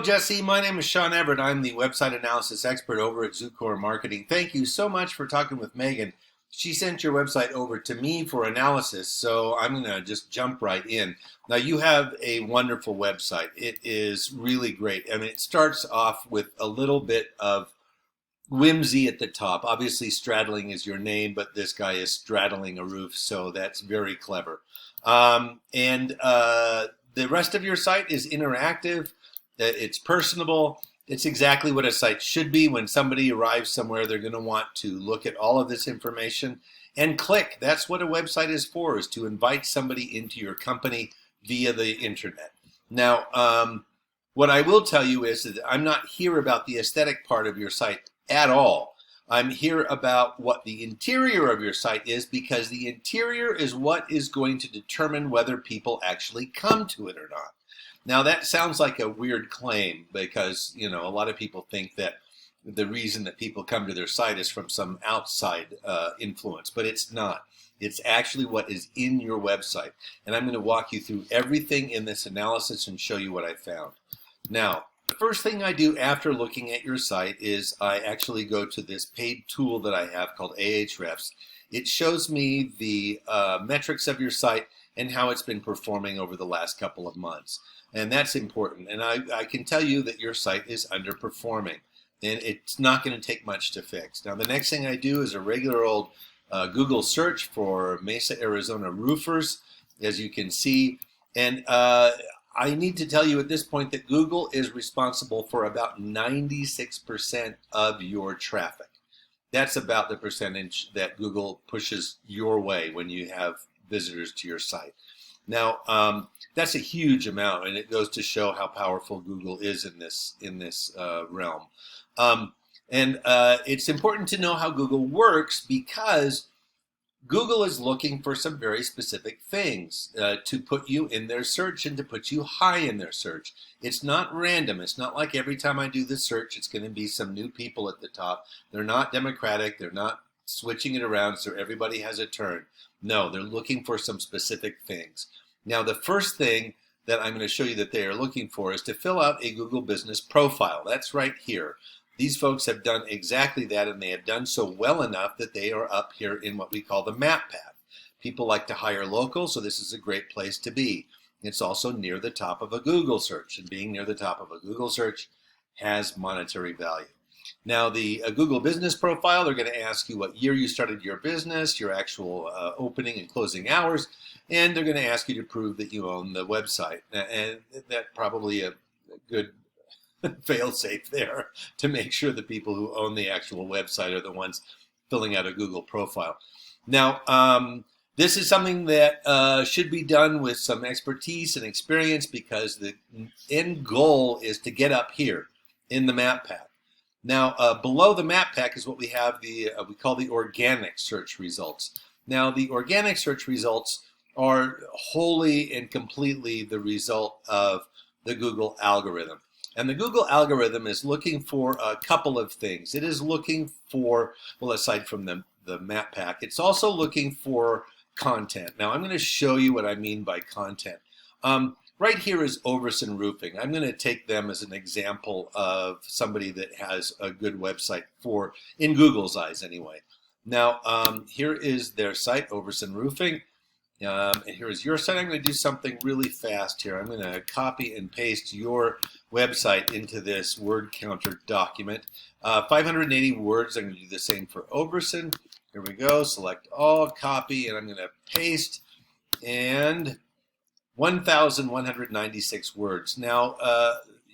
Hello, Jesse. My name is Sean Everett. I'm the website analysis expert over at Zucore Marketing. Thank you so much for talking with Megan. She sent your website over to me for analysis, so I'm going to just jump right in. Now, you have a wonderful website. It is really great. I mean, it starts off with a little bit of whimsy at the top. Obviously, Stradling is your name, but this guy is straddling a roof, so that's very clever. The rest of your site is interactive. It's personable. It's exactly what a site should be. When somebody arrives somewhere, they're going to want to look at all of this information and click. That's what a website is for, is to invite somebody into your company via the internet. Now, what I will tell you is that I'm not here about the aesthetic part of your site at all. I'm here about what the interior of your site is, because the interior is what is going to determine whether people actually come to it or not. Now, that sounds like a weird claim because, a lot of people think that the reason that people come to their site is from some outside influence, but it's not. It's actually what is in your website. And I'm going to walk you through everything in this analysis and show you what I found. Now, the first thing I do after looking at your site is I actually go to this paid tool that I have called Ahrefs. It shows me the metrics of your site and how it's been performing over the last couple of months. And that's important. And I can tell you that your site is underperforming. And it's not going to take much to fix. Now, the next thing I do is a regular old Google search for Mesa, Arizona roofers, as you can see. And I need to tell you at this point that Google is responsible for about 96% of your traffic. That's about the percentage that Google pushes your way when you have visitors to your site. Now, that's a huge amount, and it goes to show how powerful Google is in this realm. It's important to know how Google works, because Google is looking for some very specific things to put you in their search and to put you high in their search. It's not random. It's not like every time I do this search, it's going to be some new people at the top. They're not democratic. They're not switching it around so everybody has a turn. No, they're looking for some specific things. Now, the first thing that I'm going to show you that they are looking for is to fill out a Google Business Profile. That's right here. These folks have done exactly that, and they have done so well enough that they are up here in what we call the map path. People like to hire local, so this is a great place to be. It's also near the top of a Google search, and being near the top of a Google search has monetary value. Now, the Google Business Profile, they're going to ask you what year you started your business, your actual opening and closing hours, and they're going to ask you to prove that you own the website. And that's probably a good fail-safe there to make sure the people who own the actual website are the ones filling out a Google profile. Now, this is something that should be done with some expertise and experience, because the end goal is to get up here in the map path. Now, below the map pack is what we have we call the organic search results. Now, the organic search results are wholly and completely the result of the Google algorithm. And the Google algorithm is looking for a couple of things. It is looking for, well, aside from the map pack, it's also looking for content. Now, I'm going to show you what I mean by content. Right here is Overson Roofing. I'm going to take them as an example of somebody that has a good website in Google's eyes anyway. Now, here is their site, Overson Roofing. And here is your site. I'm going to do something really fast here. I'm going to copy and paste your website into this word counter document. 580 words. I'm going to do the same for Overson. Here we go. Select all, copy, and I'm going to paste. And 1,196 words. Now,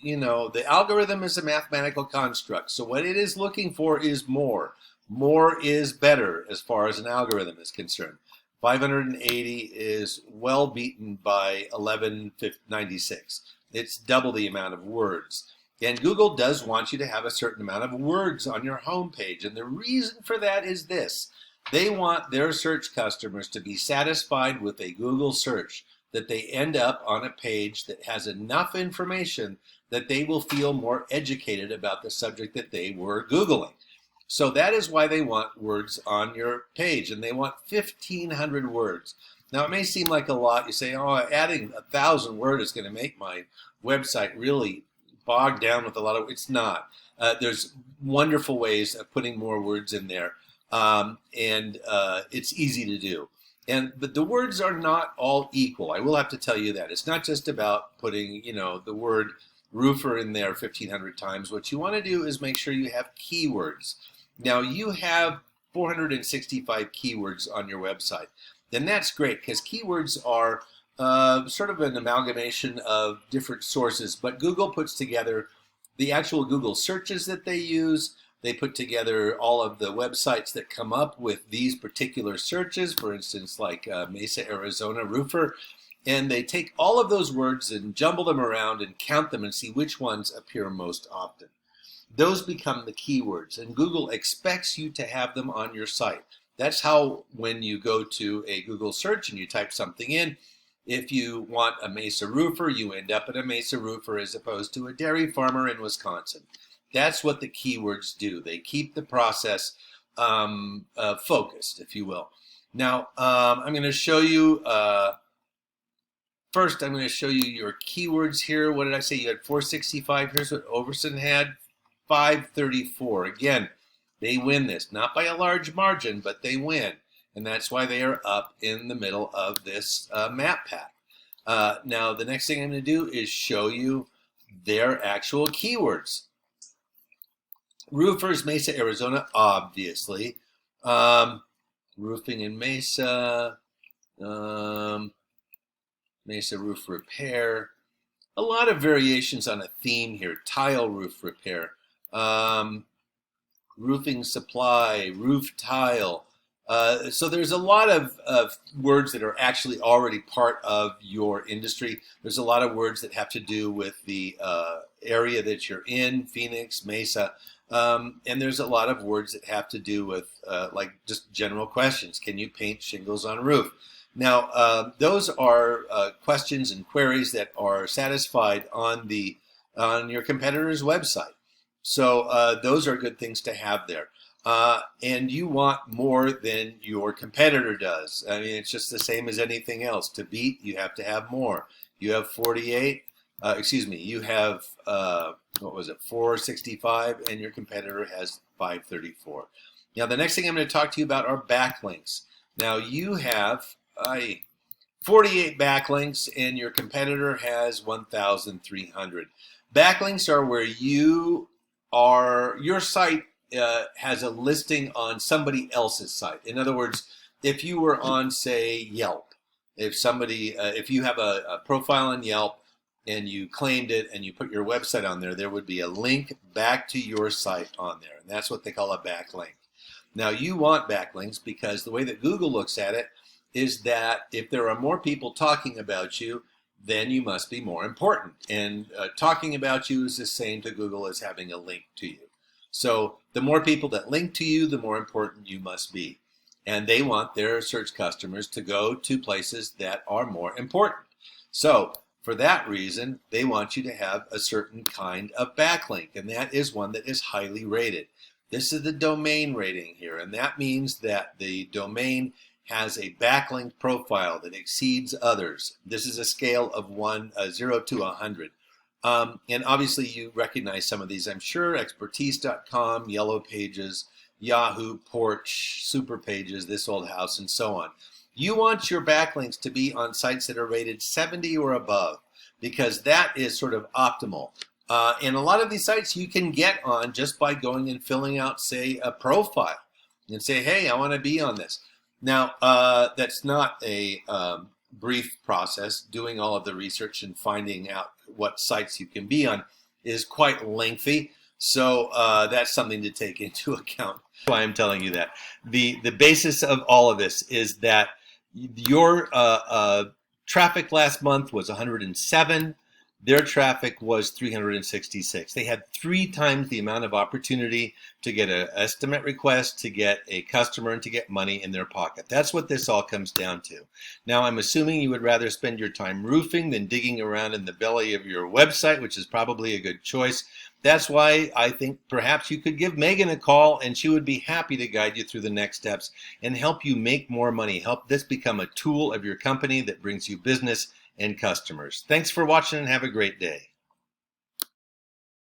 the algorithm is a mathematical construct. So what it is looking for is more. More is better as far as an algorithm is concerned. 580 is well beaten by 1196. It's double the amount of words. And Google does want you to have a certain amount of words on your homepage. And the reason for that is this. They want their search customers to be satisfied with a Google search, that they end up on a page that has enough information that they will feel more educated about the subject that they were Googling. So that is why they want words on your page, and they want 1,500 words. Now, it may seem like a lot. You say, oh, adding 1,000 words is going to make my website really bogged down with a lot of. It's not. There's wonderful ways of putting more words in there, and it's easy to do. But the words are not all equal. I will have to tell you that. It's not just about putting, the word roofer in there 1,500 times. What you want to do is make sure you have keywords. Now, you have 465 keywords on your website. Then that's great, because keywords are sort of an amalgamation of different sources. But Google puts together the actual Google searches that they use. They put together all of the websites that come up with these particular searches, for instance, like Mesa, Arizona roofer, and they take all of those words and jumble them around and count them and see which ones appear most often. Those become the keywords, and Google expects you to have them on your site. That's how, when you go to a Google search and you type something in, if you want a Mesa roofer, you end up at a Mesa roofer as opposed to a dairy farmer in Wisconsin. That's what the keywords do. They keep the process focused, if you will. Now, I'm going to show you, first I'm going to show you your keywords here. What did I say? You had 465. Here's what Overson had, 534. Again, they win this. Not by a large margin, but they win. And that's why they are up in the middle of this map pack. Now, the next thing I'm going to do is show you their actual keywords. Roofers, Mesa, Arizona, obviously. Roofing in Mesa. Mesa roof repair. A lot of variations on a theme here. Tile roof repair. Roofing supply, roof tile. So there's a lot of words that are actually already part of your industry. There's a lot of words that have to do with the area that you're in, Phoenix, Mesa. And there's a lot of words that have to do with like just general questions. Can you paint shingles on a roof? Now, those are questions and queries that are satisfied on your competitor's website. So those are good things to have there. And you want more than your competitor does. I mean, it's just the same as anything else. To beat, you have to have more. You have 48. You have, 465, and your competitor has 534. Now, the next thing I'm going to talk to you about are backlinks. Now, you have 48 backlinks, and your competitor has 1,300. Backlinks are where your site has a listing on somebody else's site. In other words, if you were on, say, Yelp, if you have a profile on Yelp, and you claimed it and you put your website on there, there would be a link back to your site on there. And that's what they call a backlink. Now, you want backlinks because the way that Google looks at it is that if there are more people talking about you, then you must be more important. And talking about you is the same to Google as having a link to you. So the more people that link to you, the more important you must be. And they want their search customers to go to places that are more important. So for that reason, they want you to have a certain kind of backlink, and that is one that is highly rated. This is the domain rating here, and that means that the domain has a backlink profile that exceeds others. This is a scale of 0 to 100. And obviously you recognize some of these, I'm sure. Expertise.com, Yellow Pages, Yahoo, Porch, Super Pages, This Old House, and so on. You want your backlinks to be on sites that are rated 70 or above, because that is sort of optimal. And a lot of these sites you can get on just by going and filling out, say, a profile and say, hey, I want to be on this. Now, that's not a brief process. Doing all of the research and finding out what sites you can be on is quite lengthy. So that's something to take into account. Why I'm telling you that. The basis of all of this is that your traffic last month was 107. Their traffic was 366. They had 3 times the amount of opportunity to get an estimate request, to get a customer, and to get money in their pocket. That's what this all comes down to. Now, I'm assuming you would rather spend your time roofing than digging around in the belly of your website, which is probably a good choice. That's why I think perhaps you could give Megan a call, and she would be happy to guide you through the next steps and help you make more money. Help this become a tool of your company that brings you business and customers. Thanks for watching and have a great day.